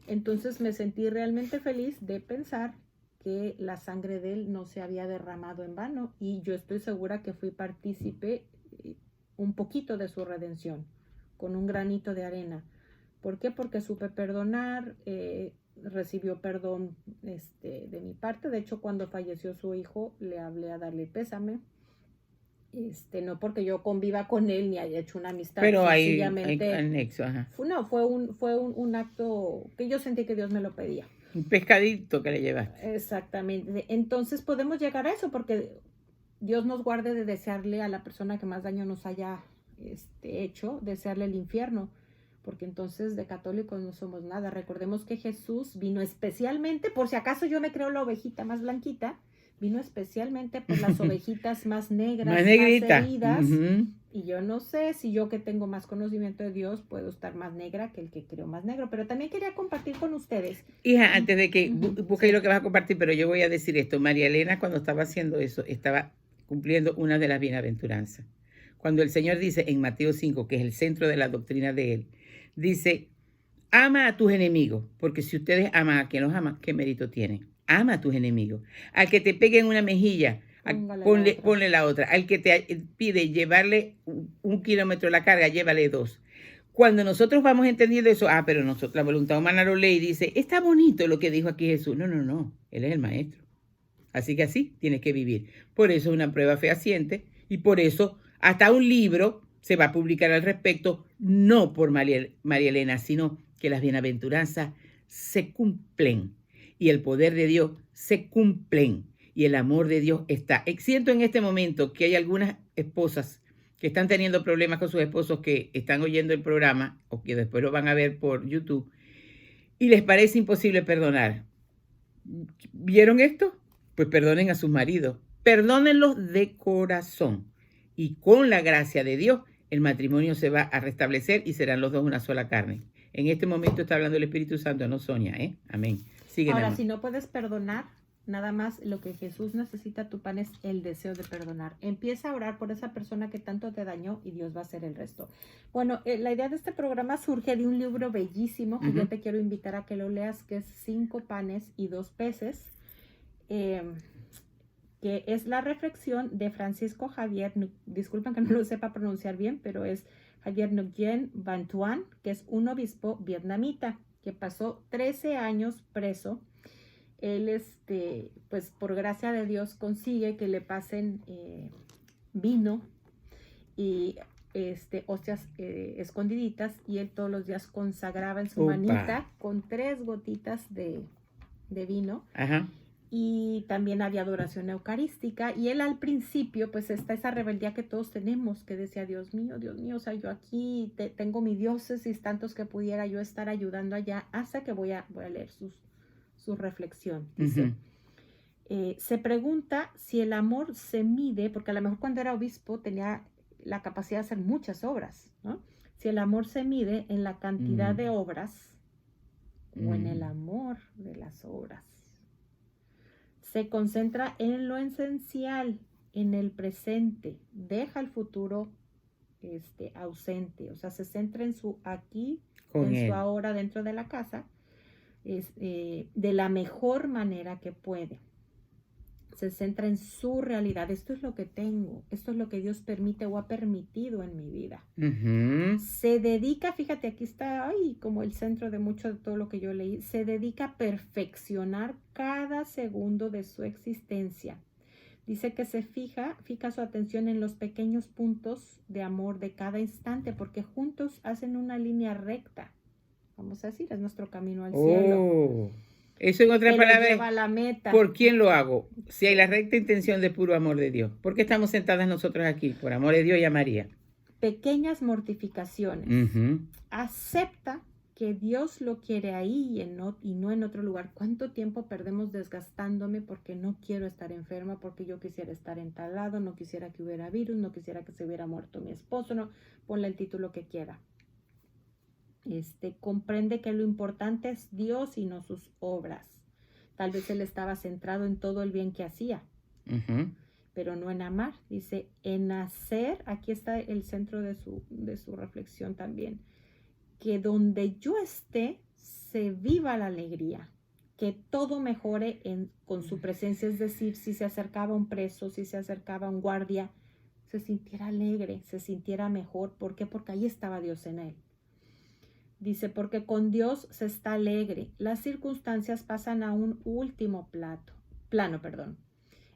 Entonces me sentí realmente feliz de pensar que la sangre de él no se había derramado en vano, y yo estoy segura que fui partícipe un poquito de su redención, con un granito de arena. ¿Por qué? Porque supe perdonar, recibió perdón de mi parte. De hecho, cuando falleció su hijo, le hablé a darle pésame. No porque yo conviva con él ni haya hecho una amistad, Pero hay sencillamente anexo, ajá. fue un acto que yo sentí que Dios me lo pedía. Un pescadito que le llevaste. Exactamente. Entonces podemos llegar a eso, porque Dios nos guarde de desearle a la persona que más daño nos haya hecho, desearle el infierno, porque entonces de católicos no somos nada. Recordemos que Jesús vino especialmente, por si acaso yo me creo la ovejita más blanquita, vino especialmente por las ovejitas más negras, Más negrita. más heridas. Y yo no sé si yo, que tengo más conocimiento de Dios, puedo estar más negra que el que creo más negro. Pero también quería compartir con ustedes. Hija, antes de que busques Sí. lo que vas a compartir, pero yo voy a decir esto. María Elena, cuando estaba haciendo eso, estaba cumpliendo una de las bienaventuranzas. Cuando el Señor dice en Mateo 5, que es el centro de la doctrina de Él, dice, ama a tus enemigos, porque si ustedes aman a quien los ama, ¿qué mérito tienen? Ama a tus enemigos. Al que te pegue en una mejilla, ponle la otra. Al que te pide llevarle 1 kilómetro la carga, llévale 2. Cuando nosotros vamos entendiendo eso, pero nosotros, la voluntad humana lo lee y dice, está bonito lo que dijo aquí Jesús. No, Él es el maestro. Así que así tienes que vivir. Por eso es una prueba fehaciente, y por eso hasta un libro se va a publicar al respecto, no por María Elena, sino que las bienaventuranzas se cumplen y el poder de Dios se cumplen y el amor de Dios está. Siento en este momento que hay algunas esposas que están teniendo problemas con sus esposos, que están oyendo el programa o que después lo van a ver por YouTube y les parece imposible perdonar. ¿Vieron esto? Pues perdonen a sus maridos, perdónenlos de corazón, y con la gracia de Dios el matrimonio se va a restablecer y serán los dos una sola carne. En este momento está hablando el Espíritu Santo, no Sonia, ¿eh? Amén. Sigue. Ahora, si no puedes perdonar, nada más lo que Jesús necesita tu pan es el deseo de perdonar. Empieza a orar por esa persona que tanto te dañó y Dios va a hacer el resto. Bueno, la idea de este programa surge de un libro bellísimo que yo te quiero invitar a que lo leas, que es 5 panes y 2 peces, que es la reflexión de Francisco Javier, disculpen que no lo sepa pronunciar bien, pero es Javier Nguyen Van Thuan, que es un obispo vietnamita que pasó 13 años preso. Él, pues por gracia de Dios, consigue que le pasen vino y hostias escondiditas, y él todos los días consagraba en su manita con 3 gotitas de vino. Ajá. Y también había adoración eucarística, y él al principio, pues está esa rebeldía que todos tenemos, que decía, Dios mío, o sea, yo aquí tengo mi diócesis, tantos que pudiera yo estar ayudando allá, hasta que voy a leer su reflexión. Dice, se pregunta si el amor se mide, porque a lo mejor cuando era obispo tenía la capacidad de hacer muchas obras, ¿no? Si el amor se mide en la cantidad de obras o en el amor de las obras. Se concentra en lo esencial, en el presente, deja el futuro ausente, o sea, se centra en su aquí, su ahora dentro de la casa, de la mejor manera que puede. Se centra en su realidad. Esto es lo que tengo, esto es lo que Dios permite o ha permitido en mi vida. Se dedica, fíjate, aquí está como el centro de mucho de todo lo que yo leí, se dedica a perfeccionar cada segundo de su existencia. Dice que se fija su atención en los pequeños puntos de amor de cada instante, porque juntos hacen una línea recta. Vamos a decir, es nuestro camino al cielo. Eso en otra palabra lleva a la meta. ¿Por quién lo hago? Si hay la recta intención de puro amor de Dios. ¿Por qué estamos sentadas nosotros aquí? Por amor de Dios y a María. Pequeñas mortificaciones. Acepta que Dios lo quiere ahí y no en otro lugar. ¿Cuánto tiempo perdemos desgastándome porque no quiero estar enferma, porque yo quisiera estar en tal lado, no quisiera que hubiera virus, no quisiera que se hubiera muerto mi esposo, no, ponle el título que quiera. Comprende que lo importante es Dios y no sus obras. Tal vez él estaba centrado en todo el bien que hacía, pero no en amar. Dice, en hacer, aquí está el centro de su reflexión también, que donde yo esté se viva la alegría, que todo mejore con su presencia, es decir, si se acercaba un preso, si se acercaba un guardia, se sintiera alegre, se sintiera mejor. ¿Por qué? Porque ahí estaba Dios en él. Dice, porque con Dios se está alegre. Las circunstancias pasan a un último plano.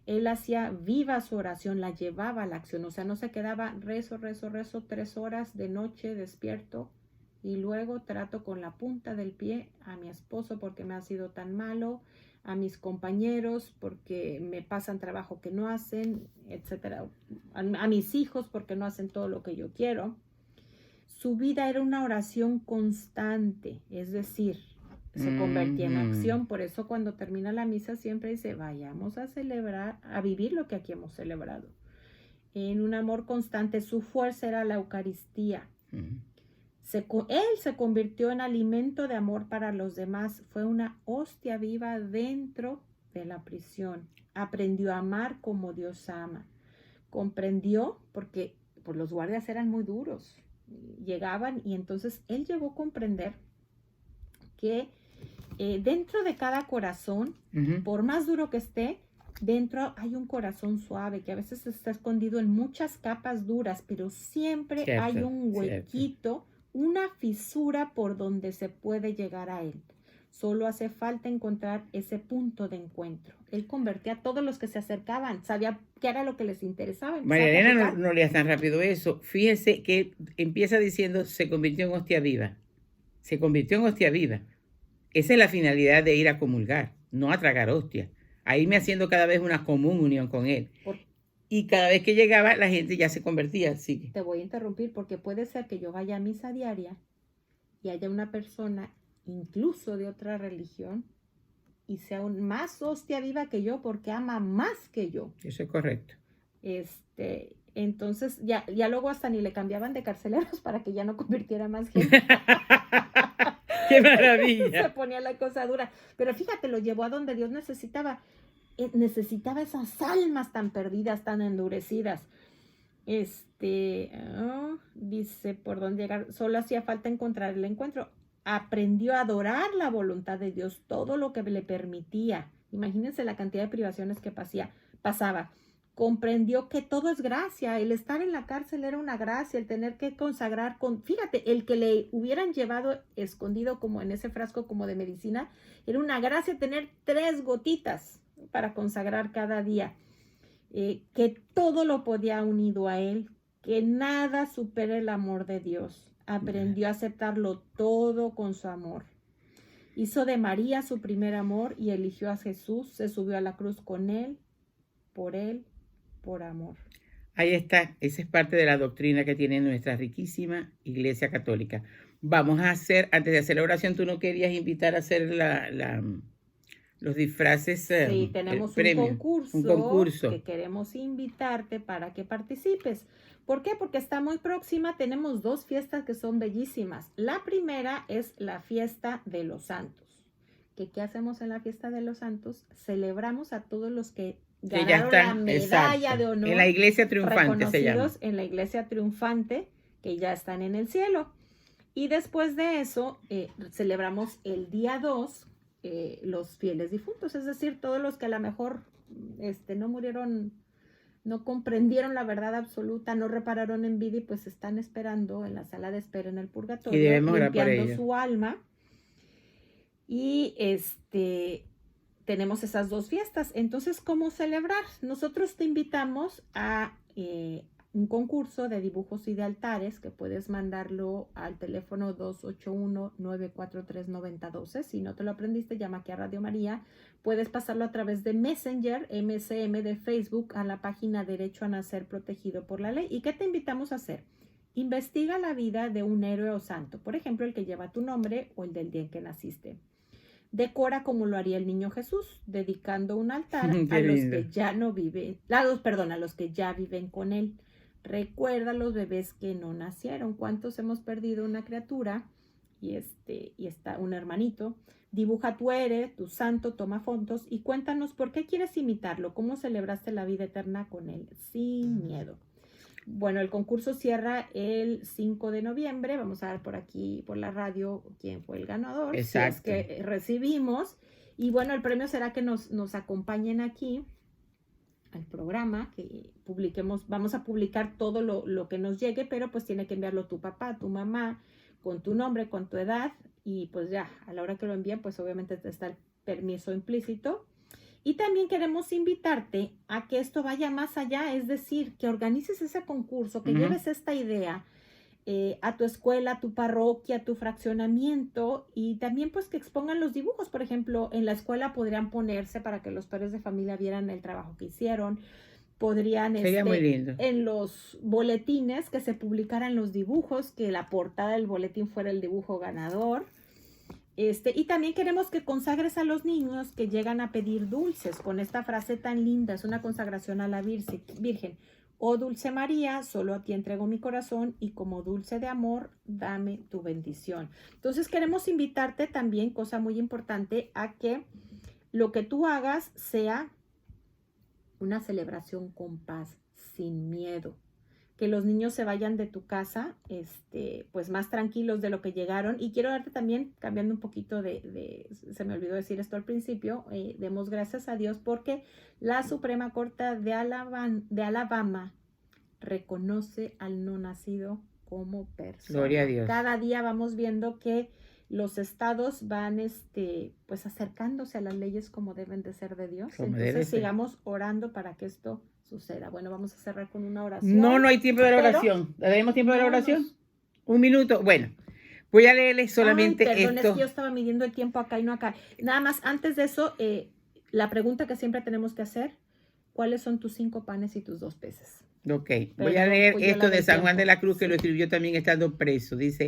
Él hacía viva su oración, la llevaba a la acción. O sea, no se quedaba rezo 3 horas de noche despierto y luego trato con la punta del pie a mi esposo porque me ha sido tan malo, a mis compañeros porque me pasan trabajo que no hacen, etcétera, a mis hijos porque no hacen todo lo que yo quiero. Su vida era una oración constante, es decir, se convertía en acción. Por eso cuando termina la misa siempre dice, vayamos a celebrar, a vivir lo que aquí hemos celebrado. En un amor constante, su fuerza era la Eucaristía. Él se convirtió en alimento de amor para los demás. Fue una hostia viva dentro de la prisión. Aprendió a amar como Dios ama. Comprendió, porque pues, los guardias eran muy duros. Llegaban y entonces él llegó a comprender que dentro de cada corazón, por más duro que esté, dentro hay un corazón suave que a veces está escondido en muchas capas duras, pero siempre hay un huequito, una fisura por donde se puede llegar a él. Solo hace falta encontrar ese punto de encuentro. Él convertía a todos los que se acercaban, sabía qué era lo que les interesaba. María Elena no leas tan rápido eso. Fíjese que empieza diciendo, se convirtió en hostia viva. Se convirtió en hostia viva. Esa es la finalidad de ir a comulgar, no a tragar hostia. A irme haciendo cada vez una común unión con él. Y cada vez que llegaba, la gente ya se convertía. Sigue. Te voy a interrumpir porque puede ser que yo vaya a misa diaria y haya una persona, incluso de otra religión, y sea aún más hostia viva que yo porque ama más que yo. Eso es correcto. Entonces, ya luego hasta ni le cambiaban de carceleros para que ya no convirtiera más gente. ¡Qué maravilla! Se ponía la cosa dura. Pero fíjate, lo llevó a donde Dios necesitaba esas almas tan perdidas, tan endurecidas. Dice, ¿por dónde llegar? Solo hacía falta encontrar el encuentro. Aprendió a adorar la voluntad de Dios, todo lo que le permitía. Imagínense la cantidad de privaciones que pasaba. Comprendió que todo es gracia. El estar en la cárcel era una gracia, el tener que consagrar fíjate, el que le hubieran llevado escondido como en ese frasco como de medicina, era una gracia tener 3 gotitas para consagrar cada día. Que todo lo podía unido a él, que nada supera el amor de Dios. Aprendió a aceptarlo todo con su amor. Hizo de María su primer amor y eligió a Jesús. Se subió a la cruz con él, por amor. Ahí está. Esa es parte de la doctrina que tiene nuestra riquísima Iglesia Católica. Vamos a hacer, antes de hacer la oración, tú no querías invitar a hacer los disfraces. Sí, tenemos un concurso que queremos invitarte para que participes. ¿Por qué? Porque está muy próxima. Tenemos 2 fiestas que son bellísimas. La primera es la fiesta de los santos. ¿Qué hacemos en la fiesta de los santos? Celebramos a todos los que ganaron la medalla de honor. En la iglesia triunfante se llama. En la iglesia triunfante, que ya están en el cielo. Y después de eso, celebramos el día 2, los fieles difuntos, es decir, todos los que a lo mejor no murieron, no comprendieron la verdad absoluta, no repararon en vida y pues están esperando en la sala de espera en el purgatorio, y debemos limpiando su alma. Y tenemos esas 2 fiestas. Entonces, ¿cómo celebrar? Nosotros te invitamos a un concurso de dibujos y de altares que puedes mandarlo al teléfono 281-943-9012. Si no te lo aprendiste, llama aquí a Radio María. Puedes pasarlo a través de Messenger, MSM de Facebook, a la página Derecho a Nacer Protegido por la Ley. ¿Y qué te invitamos a hacer? Investiga la vida de un héroe o santo, por ejemplo, el que lleva tu nombre o el del día en que naciste. Decora como lo haría el niño Jesús, dedicando un altar a los que ya no viven, a los que ya viven con él. Recuerda a los bebés que no nacieron. ¿Cuántos hemos perdido una criatura? Y está un hermanito. Dibuja tu héroe, tu santo, toma fotos y cuéntanos por qué quieres imitarlo, cómo celebraste la vida eterna con él, sin miedo. Bueno, el concurso cierra el 5 de noviembre. Vamos a ver por aquí, por la radio, quién fue el ganador. Exacto. Si es que recibimos. Y bueno, el premio será que nos acompañen aquí al programa, que publiquemos, vamos a publicar todo lo que nos llegue, pero pues tiene que enviarlo tu papá, tu mamá, con tu nombre, con tu edad. Y pues ya, a la hora que lo envíen, pues obviamente está el permiso implícito. Y también queremos invitarte a que esto vaya más allá, es decir, que organices ese concurso, que lleves esta idea a tu escuela, a tu parroquia, a tu fraccionamiento y también pues que expongan los dibujos. Por ejemplo, en la escuela podrían ponerse para que los padres de familia vieran el trabajo que hicieron. Podrían Sería muy lindo. En los boletines que se publicaran los dibujos, que la portada del boletín fuera el dibujo ganador. Y también queremos que consagres a los niños que llegan a pedir dulces con esta frase tan linda, es una consagración a la Virgen. Oh Dulce María, solo a ti entrego mi corazón y como dulce de amor, dame tu bendición. Entonces queremos invitarte también, cosa muy importante, a que lo que tú hagas sea una celebración con paz, sin miedo. Que los niños se vayan de tu casa, pues más tranquilos de lo que llegaron. Y quiero darte también, cambiando un poquito se me olvidó decir esto al principio, demos gracias a Dios porque la Suprema Corte de Alabama reconoce al no nacido como persona. Gloria a Dios. Cada día vamos viendo que los estados van, pues acercándose a las leyes como deben de ser de Dios. Entonces sigamos orando para que esto suceda. Bueno, vamos a cerrar con una oración. No hay tiempo de la oración. ¿Le damos tiempo de la oración? Un minuto. Bueno, voy a leerles solamente perdón, esto. Es que yo estaba midiendo el tiempo acá y no acá. Nada más, antes de eso, la pregunta que siempre tenemos que hacer, ¿cuáles son tus 5 panes y tus 2 peces? Ok, voy a leer esto de San Juan de la Cruz, que lo escribió también estando preso. Dice,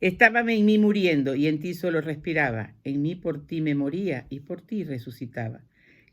estábame en mí muriendo y en ti solo respiraba. En mí por ti me moría y por ti resucitaba.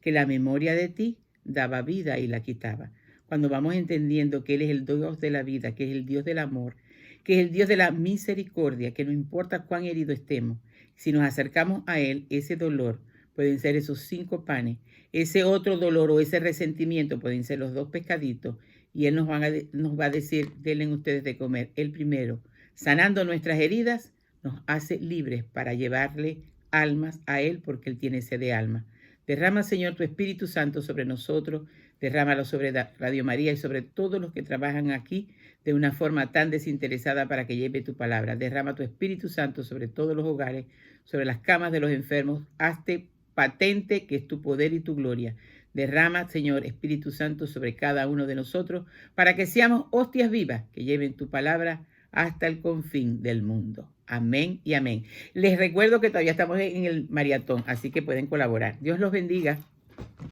Que la memoria de ti daba vida y la quitaba. Cuando vamos entendiendo que Él es el Dios de la vida, que es el Dios del amor, que es el Dios de la misericordia, que no importa cuán herido estemos, si nos acercamos a Él, ese dolor pueden ser esos 5 panes, ese otro dolor o ese resentimiento pueden ser los 2 pescaditos, y Él nos va a decir, denle ustedes de comer. Él primero, sanando nuestras heridas, nos hace libres para llevarle almas a Él, porque Él tiene sed de alma. Derrama, Señor, tu Espíritu Santo sobre nosotros, derrámalo sobre Radio María y sobre todos los que trabajan aquí de una forma tan desinteresada para que lleve tu palabra. Derrama tu Espíritu Santo sobre todos los hogares, sobre las camas de los enfermos. Hazte patente que es tu poder y tu gloria. Derrama, Señor, Espíritu Santo sobre cada uno de nosotros para que seamos hostias vivas que lleven tu palabra hasta el confín del mundo. Amén y amén. Les recuerdo que todavía estamos en el maratón, así que pueden colaborar. Dios los bendiga.